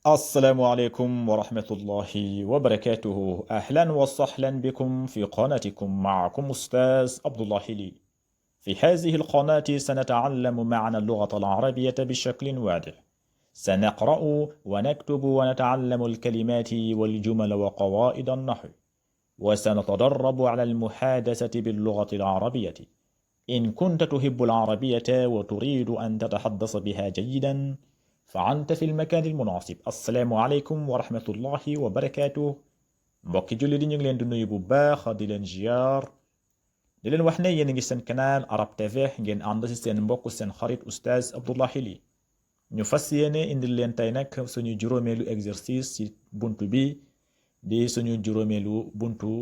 السلام عليكم ورحمة الله وبركاته. أهلا وسهلا بكم في قناتكم. معكم أستاذ عبد الله لي. في هذه القناة سنتعلم معنى اللغة العربية بشكل واضح. سنقرأ ونكتب ونتعلم الكلمات والجمل وقواعد النحو، وسنتدرب على المحادثة باللغة العربية. إن كنت تحب العربية وتريد أن تتحدث بها جيدا فأنت في المكان المناسب. السلام عليكم ورحمة الله وبركاته. mbokki julli di ñu ngi leen di nuyu bu baax di leen ziar di leen wax ne yéen a ngi seen canal Arab TV ngeen ànd ci seen mbokk seen xarit Oustaz Abdoulaye Ly. ñu fas yéene indil leen tey nag suñu juróomeelu exercice ci buntu bi di suñu juróomeelu buntu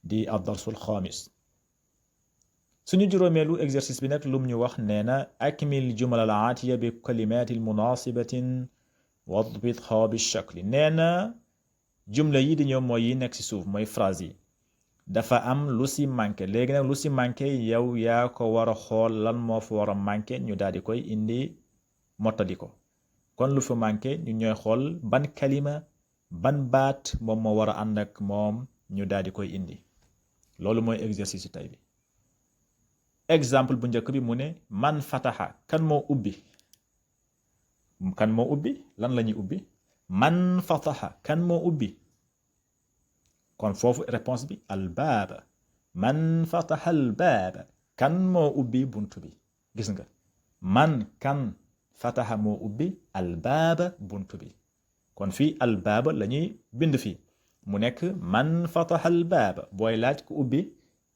di ad-darsul xaamis. suñu juróomeelu exercice bi nag lum ñu wax nee na akmil jumla al aatiya bi kalimatin munasibatin wadbitha bi shakli. nee na jumla yi di ñëw mooy yi nekk ci suuf mooy phrase yi dafa am lu ci manqué. léegi nag lu ci manqué yow yaa ko war a xool lan moo fa war a manqué ñu daal di koy indi mottali ko. kon lu fa manqué ñu ñooy xool ban kalima ban baat moom moo war a ànd ak moom ñu daal di koy indi. loolu mooy exercice tey bi. exemple bu njëkk bi mu ne man fataha kan moo ubbi. kan moo ubbi lan la ñuy ubbi man fataha kan moo ubbi. kon foofu réponse bi albaaba. man fataha albaaba kan moo ubbi buntu bi. gis nga man kan fataha moo ubbi albaaba buntu bi. kon fii albaaba la ñuy bind fii mu nekk man fataha albaaba. booy laaj ku ubbi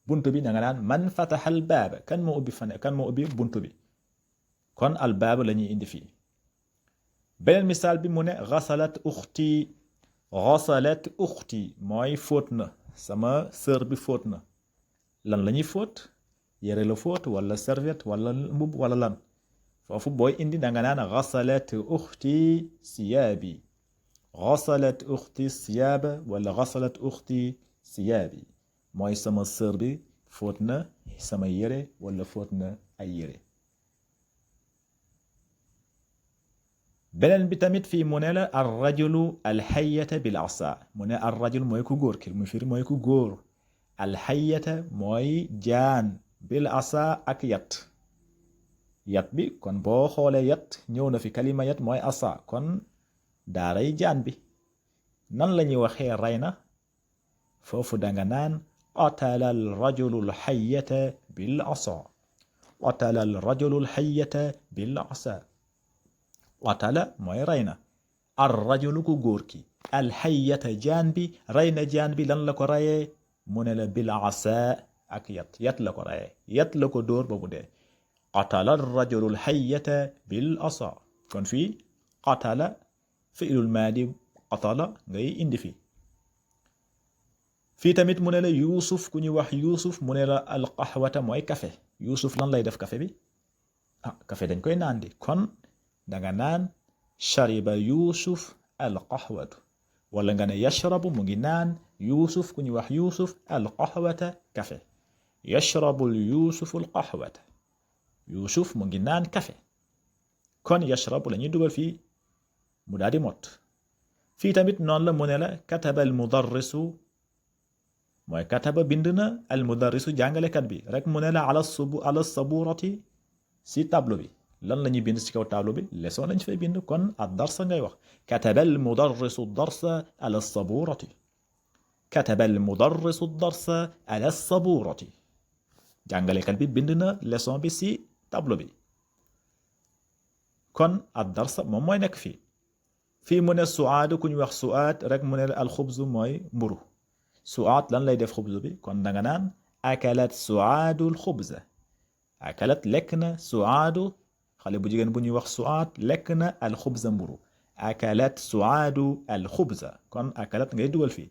buntu bi da nga naan man fataha albaaba kan moo ubbi fan kan moo ubbi buntu bi. kon albaaba la ñuy indi fii. beneen misaal bi mu ne ghasalat ukhti. ghasalat ukhti mooy fóot na sama sœur bi fóot na. lan la ñuy fóot yére la fóot wala serviette wala mbubb wala lan. foofu booy indi da nga naan ghasalat ukhti siyaabi. ghasalat ukhti siyaaba wala ghasalat ukhti siyaabi mooy sama sœur bi fóot na sama yére wala fóot na ay yére. beneen bi tamit fii mu ne la ar rajulu alxayata bil asa. mu ne ar rajul mooy ku góor ki mu firi mooy ku góor. alxayata mooy jaan bil asa ak yat. yat bi kon boo xoolee yat ñëw na fi kalima yat mooy asa kon daaray jaan bi. nan la ñuy waxee rey na foofu danga naan qatala al rajulu al hayyata bil asa. qatala al rajulu al hayyata bil asa. qatala mooy rey na ar rajulu ku góor ki al hayyata jaan bi rey na jaan bi lan la ko reyee mu ne la bil asa ak yat. yat la ko reyee yat la ko dóor ba mu dee. qatala ar rajulu al hayyata bil asa. kon fii qatala fi'lul maadi qatala ngay indi fii. fii tamit mu ne la yuusuf ku ñuy wax yuusuf mu ne la alqaxwata mooy kafe. yuusuf lan lay def kafe bi kafe dañ koy naan di kon danga naan shariba yuusuf alqaxwatu wala nga ne yashrabu mu ngi naan yuusuf ku ñuy wax yuusuf alqaxwata kafe. yashrabu yuusuf alqaxwata yuusuf mu ngi naan kafe. kon yashrabu la ñuy dugal fii mu daal di mot. fii tamit noonu la mu ne la kataba almudarrisu mooy kataba bind na almudarrisu jàngalekat bi rek mu ne la ala saburati si tableau bi. lan la ñuy bind si kaw tableau bi leçon lañ fay bind kon ad darsa ngay wax kataba almudarrisu darsa ala saburati. kataba almudarrisu darsa ala saburati jàngalekat bi bind na leçon bi si tableau bi. kon ad darsa moom mooy nekk fii. fii mu ne suaad ku ñu wax suaad rek mu ne la alxubzu mooy mburu. suaad lan lay def xubzu bi kon danga naan akalat suaadu alxubza. akalat lekk na suaadu xale bu jigéen bu ñuy wax suaad lekk na alxubza mburu. akalat suaadu alxubza kon akalat ngay dugal fii.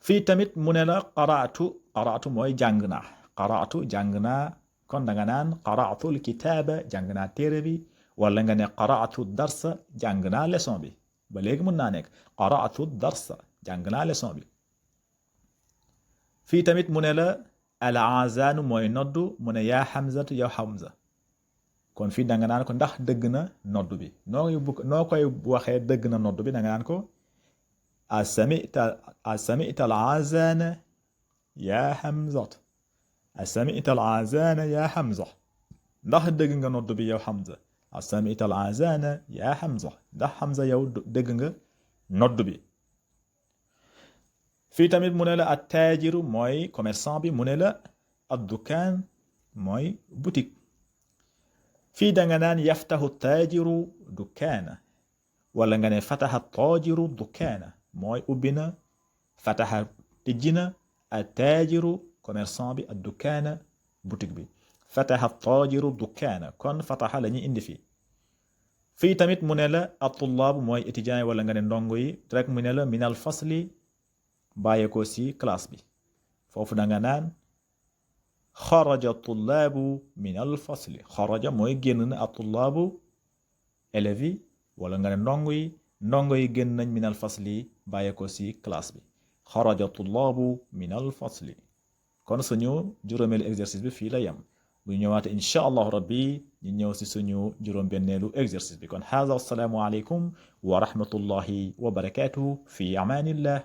fii tamit mu ne la qaraatu. qaraatu mooy jàng naa. qaraatu jàng naa kon danga naan qaraatu alkitaaba jàng naa téere bi wala nga ne qaraatu darsa jàng naa leçon bi. ba léegi mën naa nekk qaraatu darsa jàng naa leçon bi. fii tamit mu ne la al azaanu mooy noddu mu ne yaa Hamzatu yow Hamza. kon fii da nga naan ko ndax dëgg na noddu bi noo koy waxee dëgg na noddu bi da nga naan ko asamita al azana ya Hamza asamita al azana ya Hamza ndax dëgg nga noddu bi yow Hamza asamita al azana ya Hamza ndax Hamza yow dëgg nga noddu bi fii tamit mu ne la attaajiru mooy commerçant bi mu ne la addukaan mooy boutique fii danga naan yaftahu taajiru dukkaana wala nga ne fataha taajiru dukkaana mooy ubbi na fataha tijji na attaajiru commerçant bi addukkaana boutique bi fataha taajiru dukkaana kon fataha la ñuy indi fii fii tamit mu ne la at-tullaab mooy étudiant yi wala nga ne ndongo yi rek mu ne la min al fasli bàyyeekoo si classe bi foofu da nga naan xaraja tullaabu min al fasli xaraja mooy génn na at-tullaabu élèves yi wala nga ne ndongo yi génn nañ min al fasli bàyyeekoo si classe bi xaraja tullaabu min al fasli kon suñu juróomeelu exercice bi fii la yem bu ñëwaate incha allahu rabbi ñu ñëw si suñu juróom-benneelu exercice bi kon haaza assalaamu aleykum wa rahmatullahi wa barakaatuhu fi amaanillah